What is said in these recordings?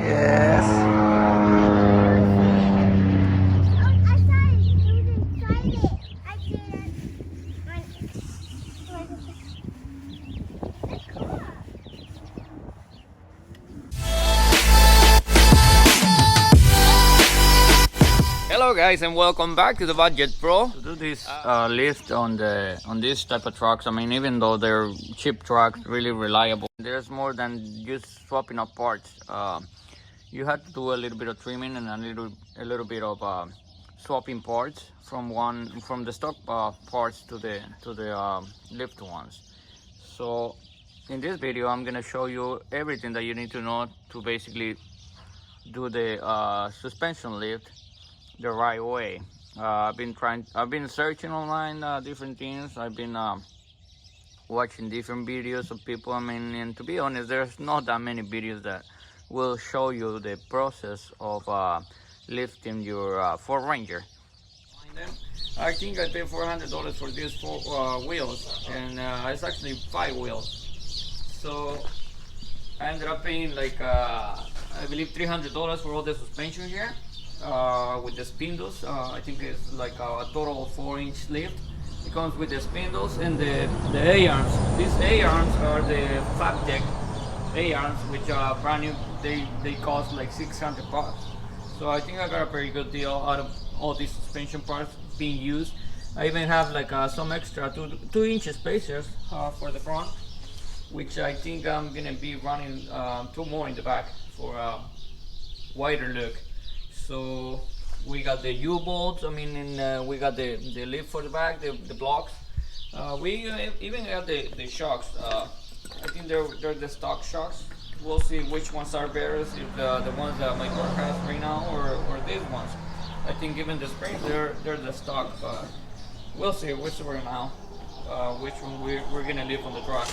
Yes. Hello guys and welcome back to the Budget Pro. To do this lift on this type of trucks, I mean, even though they're cheap trucks, really reliable, there's more than just swapping up parts. You have to do a little bit of trimming and a little bit of swapping parts from the stock parts to the lift ones. So in this video I'm gonna show you everything that you need to know to basically do the suspension lift the right way. I've been searching online different things. I've been watching different videos of people. I mean, and to be honest, there's not that many videos that will show you the process of lifting your Ford Ranger. I think I paid $400 for these four wheels, and it's actually 5 wheels. So I ended up paying like I believe $300 for all the suspension here. With the spindles, I think it's like a total of 4-inch lift. It comes with the spindles and the A-arms. These A-arms are the Fabtech A-arms, which are brand new. They cost like $600. So I think I got a pretty good deal out of all these suspension parts being used. I even have like some extra 2-inch spacers for the front, which I think I'm gonna be running 2 more in the back for a wider look. So we got the U-bolts, I mean, and we got the lift for the back, the blocks. We even got the shocks. I think they're the stock shocks. We'll see which ones are better, if the ones that my car has right now or these ones. I think given the springs, they're the stock, but we'll see right now which one we're gonna leave on the truck.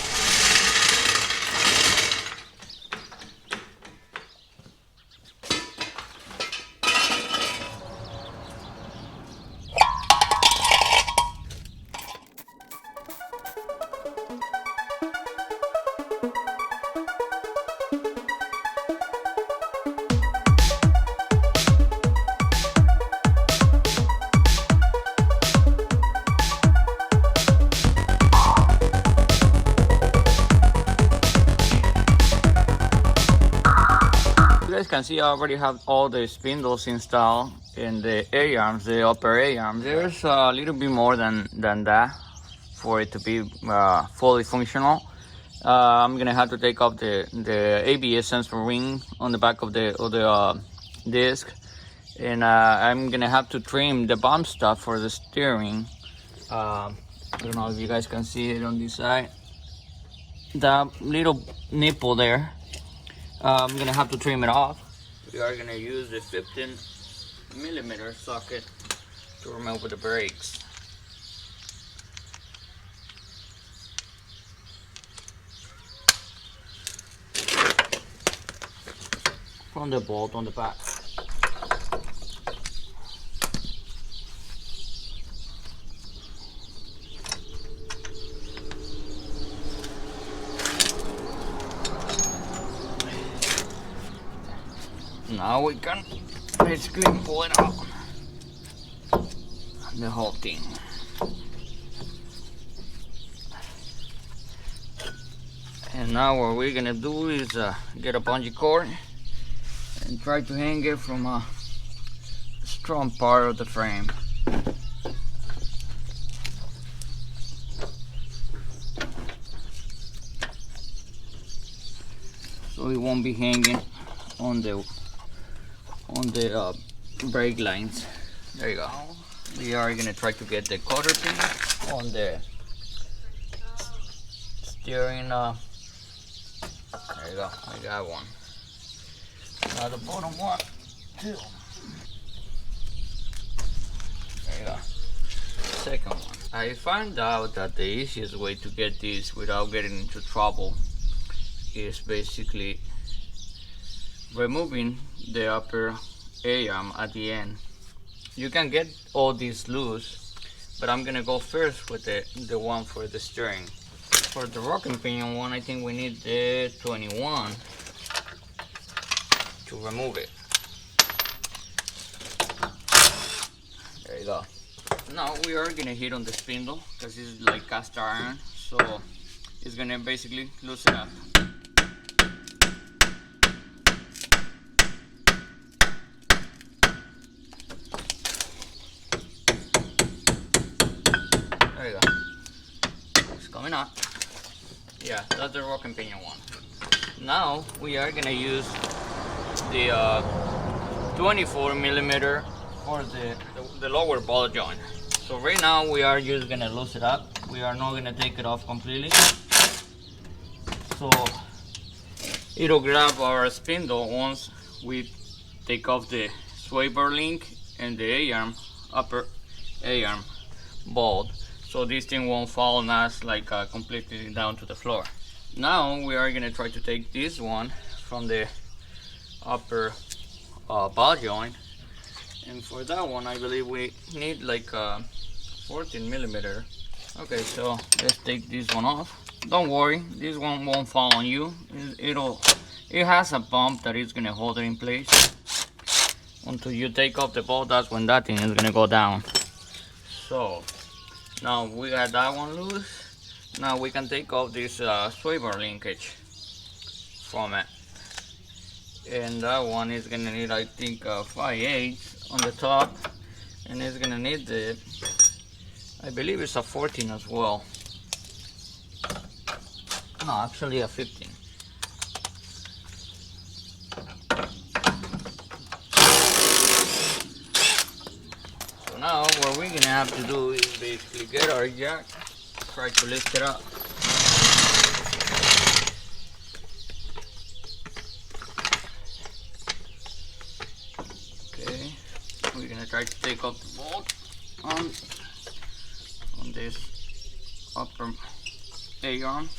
You guys can see I already have all the spindles installed in the A-arms, the upper A-arms. There's a little bit more than that for it to be fully functional. I'm gonna have to take off the ABS sensor ring on the back of the disc, and I'm gonna have to trim the bump stop for the steering. I don't know if you guys can see it on this side. The little nipple there. I'm gonna have to trim it off. We are gonna use the 15mm socket to remove the brakes. From the bolt on the back. Now we can basically pull it out, the whole thing. And now what we're gonna do is get a bungee cord and try to hang it from a strong part of the frame. So it won't be hanging on the brake lines. There you go. We are gonna try to get the cotter pin on the steering. There you go. I got one. Now the bottom one too. There you go. Second one. I found out that the easiest way to get this without getting into trouble is basically removing the upper A-arm at the end. You can get all these loose, but I'm gonna go first with the one for the steering. For the rocking pinion one, I think we need the 21 to remove it. There you go. Now we are gonna hit on the spindle because it's like cast iron, so it's gonna basically loosen up. There you go. It's coming up. Yeah, that's the rock and pinion one. Now we are gonna use the 24 millimeter for the lower ball joint. So right now we are just gonna loose it up. We are not gonna take it off completely. So it'll grab our spindle once we take off the swivel link and the A-arm, upper A-arm bolt. So this thing won't fall on us like completely down to the floor. Now we are gonna try to take this one from the upper ball joint, and for that one I believe we need like 14 millimeter. Okay, so let's take this one off. Don't worry, this one won't fall on you. It has a bump that is gonna hold it in place until you take off the bolt. That's when that thing is gonna go down. So now we got that one loose. Now we can take off this swivel linkage from it, and that one is gonna need, I think, 5/8 on the top, and it's gonna need the, I believe it's a 14 as well. No, actually a 15. So now what we're gonna have to do is basically get our jack, try to lift it up. Okay, we're gonna try to take off the bolt on this upper A-arm.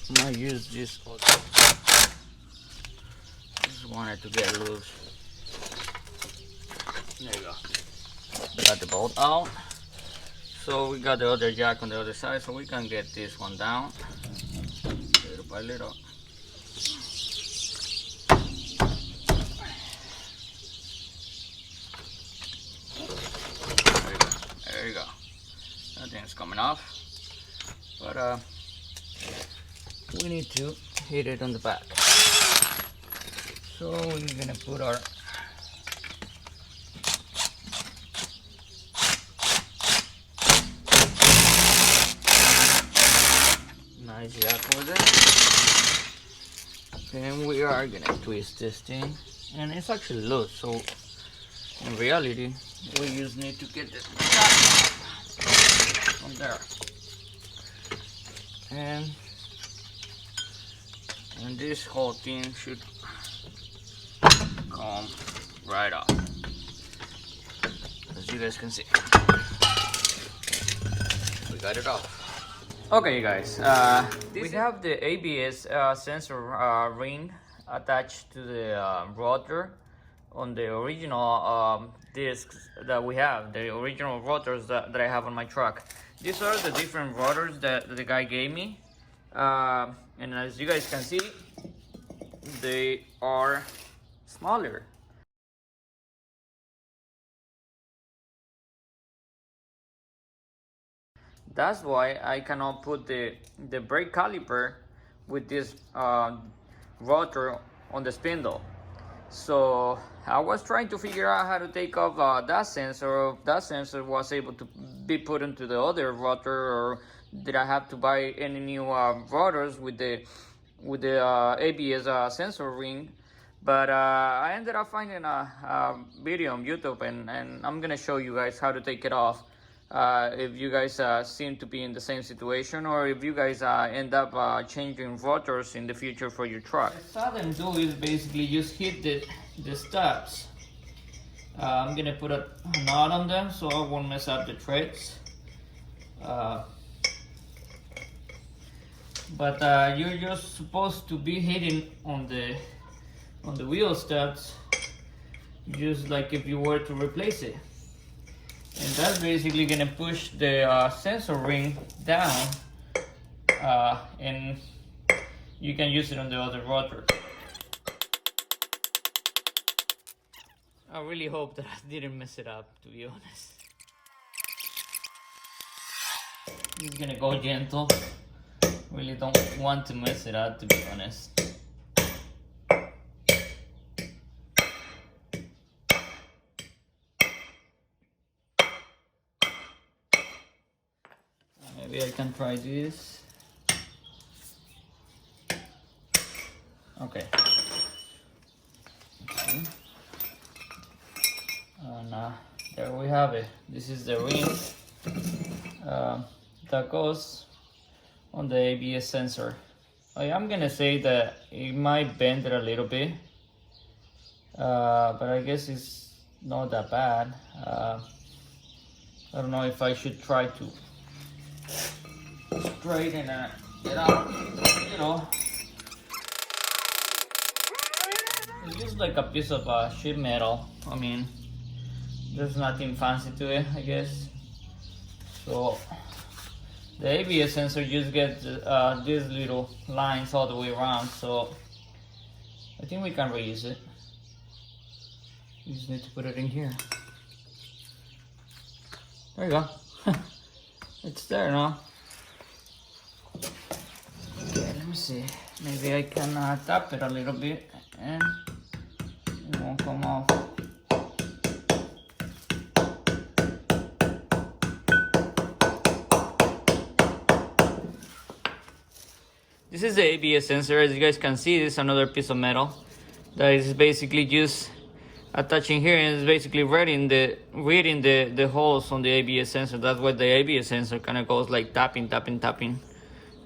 I might use this also. Just wanted to get loose. There you go. Got the bolt out. So we got the other jack on the other side, so we can get this one down little by little. There you go. That thing's coming off. But we need to hit it on the back. So we're gonna put our nice jack with it. And we are gonna twist this thing. And it's actually loose, so in reality we just need to get the jack from there. And this whole thing should come right off, as you guys can see. We got it off. Okay guys, we have the ABS sensor ring attached to the rotor on the original discs that we have, the original rotors that I have on my truck. These are the different rotors that the guy gave me, and as you guys can see, they are smaller. That's why I cannot put the brake caliper with this rotor on the spindle. So I was trying to figure out how to take off that sensor. If that sensor was able to be put into the other rotor, or did I have to buy any new rotors with the ABS sensor ring? But I ended up finding a video on YouTube, and I'm gonna show you guys how to take it off. If you guys seem to be in the same situation, or if you guys end up changing rotors in the future for your truck. What I saw them do is basically just hit the studs. I'm gonna put a knot on them so I won't mess up the threads. But you're just supposed to be hitting on the wheel studs, just like if you were to replace it. And that's basically gonna push the sensor ring down, and you can use it on the other rotor. I really hope that I didn't mess it up, to be honest. Just gonna go gentle. Really don't want to mess it up, to be honest. Maybe I can try this. Okay. And there we have it. This is the ring that goes on the ABS sensor. I'm gonna say that it might bend it a little bit, but I guess it's not that bad. I don't know if I should try to straighten it out, you know. It's just like a piece of sheet metal. I mean, there's nothing fancy to it, I guess. So the ABS sensor just gets these little lines all the way around, so I think we can reuse it. We just need to put it in here. There you go. It's there now. Okay, let me see. Maybe I can tap it a little bit and it won't come off. This is the ABS sensor. As you guys can see, this is another piece of metal that is basically just attaching here, and it's basically reading the holes on the ABS sensor. That's why the ABS sensor kind of goes like tapping,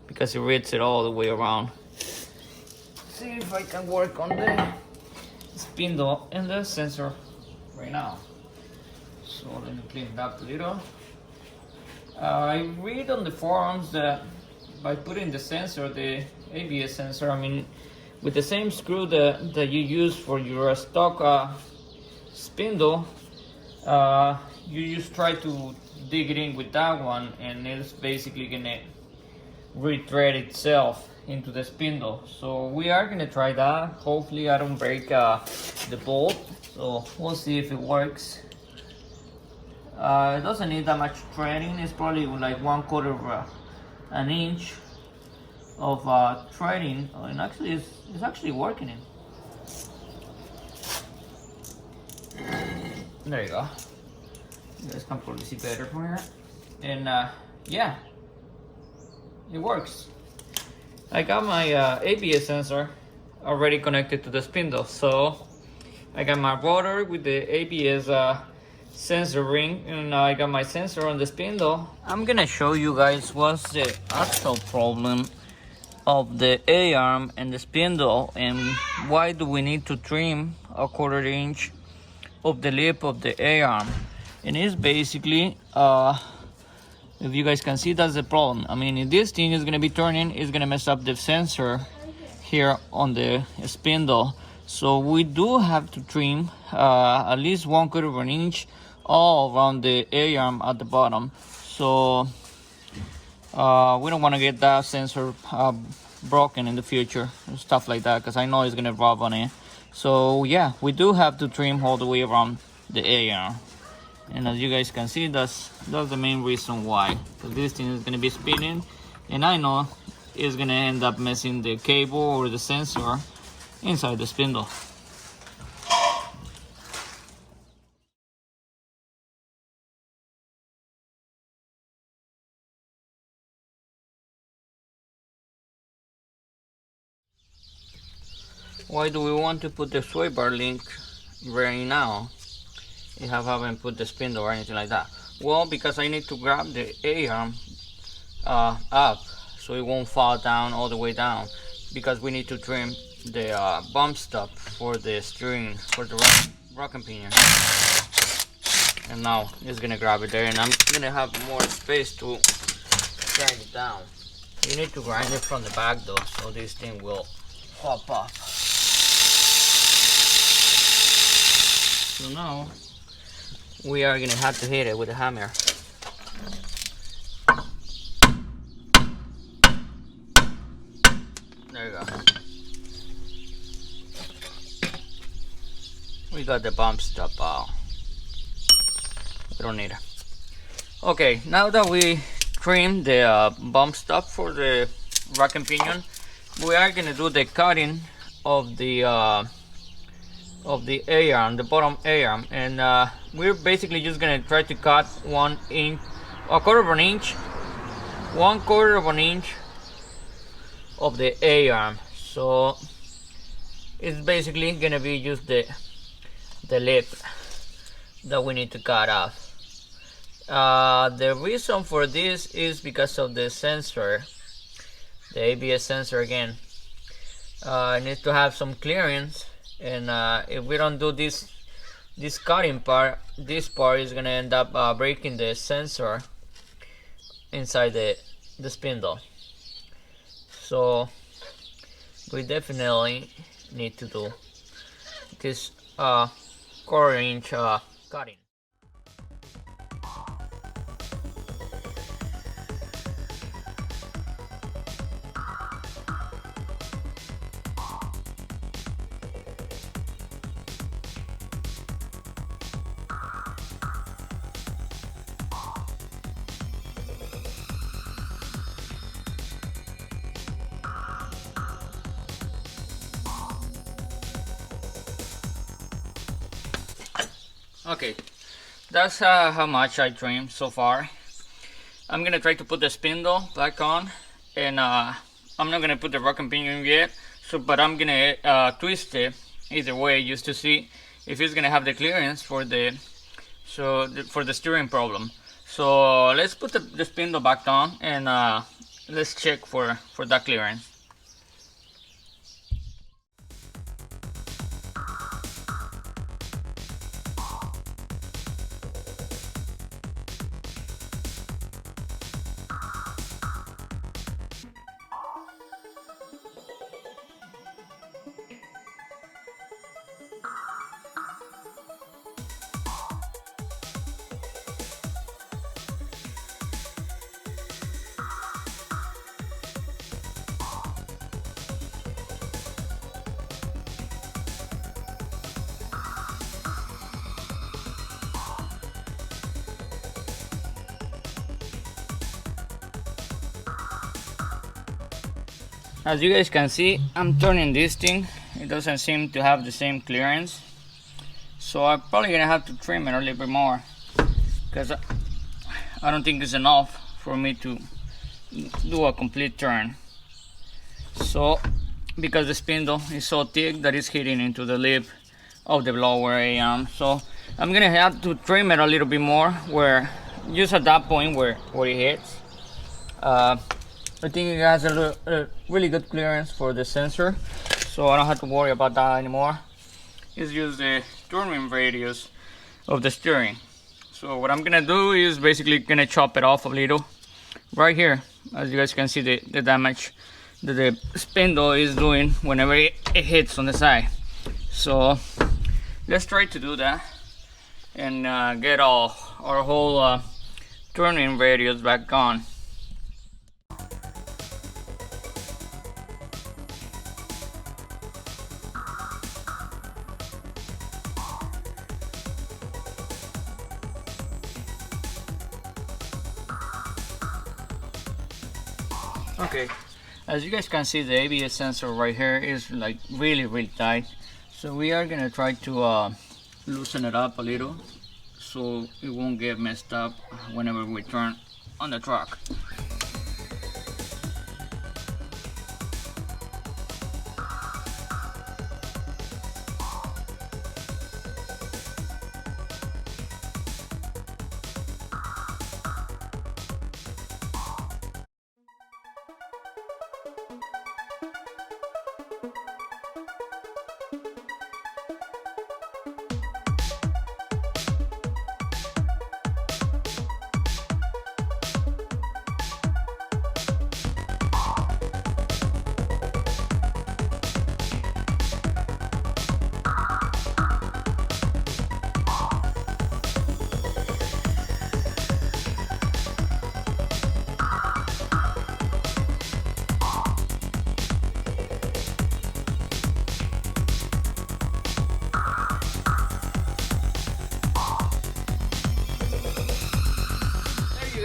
because it reads it all the way around. See if I can work on the spindle and the sensor right now. So let me clean it up a little. I read on the forums that by putting the sensor, the ABS sensor, I mean, with the same screw that you use for your stock spindle, you just try to dig it in with that one, and it's basically gonna retread itself into the spindle. So we are gonna try that. Hopefully I don't break the bolt, so we'll see if it works. It doesn't need that much threading. It's probably like 1/4 of an inch of threading, and actually it's actually working it. There you go. You guys can probably see better from here. And yeah, it works. I got my ABS sensor already connected to the spindle, so I got my rotor with the ABS sensor ring, and I got my sensor on the spindle. I'm gonna show you guys what's the actual problem of the A-arm and the spindle, and why do we need to trim 1/4 inch of the lip of the A-arm. And it's basically, if you guys can see, that's the problem. I mean, if this thing is gonna be turning, it's gonna mess up the sensor here on the spindle. So we do have to trim at least 1/4 of an inch all around the A-arm at the bottom. So we don't want to get that sensor broken in the future, stuff like that, because I know it's gonna rub on it. So yeah, we do have to trim all the way around the A-arm. And as you guys can see, that's the main reason why, because this thing is gonna be spinning, and I know it's gonna end up messing the cable or the sensor inside the spindle. Why do we want to put the sway bar link right now if I haven't put the spindle or anything like that? Well, because I need to grab the A-arm up so it won't fall down all the way down, because we need to trim the bump stop for the steering, for the rocking pinion. And now it's gonna grab it there, and I'm gonna have more space to grind it down. You need to grind it from the back though, so this thing will pop off. So now we are gonna have to hit it with a hammer. There you go. We got the bump stop out. We don't need it. Okay, now that we trimmed the bump stop for the rack and pinion, we are gonna do the cutting of the A-arm, the bottom A-arm, and we're basically just gonna try to cut 1 inch, a quarter of an inch, 1/4 of an inch of the A-arm. So it's basically gonna be just the lip that we need to cut off. The reason for this is because of the sensor, the ABS sensor again. It needs to have some clearance, and if we don't do this cutting part, this part is gonna end up breaking the sensor inside the spindle. So we definitely need to do this quarter inch cutting. Okay, that's how much I trimmed so far. I'm gonna try to put the spindle back on, and I'm not gonna put the rack and pinion yet. But I'm gonna twist it either way just to see if it's gonna have the clearance for the steering problem. So let's put the spindle back on, and let's check for that clearance. As you guys can see, I'm turning this thing. It doesn't seem to have the same clearance, so I'm probably gonna have to trim it a little bit more, because I don't think it's enough for me to do a complete turn. So because the spindle is so thick that it's hitting into the lip of the lower A-arm, so I'm gonna have to trim it a little bit more, where just at that point where it hits. I think it has a really good clearance for the sensor, so I don't have to worry about that anymore. It's just the turning radius of the steering. So what I'm gonna do is basically gonna chop it off a little right here. As you guys can see, the damage that the spindle is doing whenever it hits on the side. So let's try to do that and get our whole turning radius back on. Okay, as you guys can see, the ABS sensor right here is like really tight, so we are gonna try to loosen it up a little so it won't get messed up whenever we turn on the truck.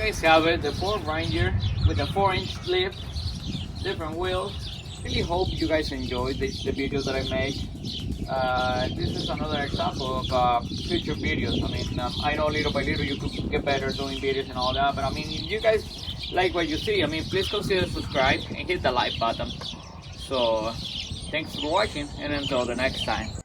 guys have it, the Ford Ranger with a 4-inch lift, different wheels. Really hope you guys enjoyed the videos that I made. This is another example of future videos. I mean, I know little by little you could get better doing videos and all that, but I mean, if you guys like what you see, I mean, please consider subscribe and hit the like button. So thanks for watching, and until the next time.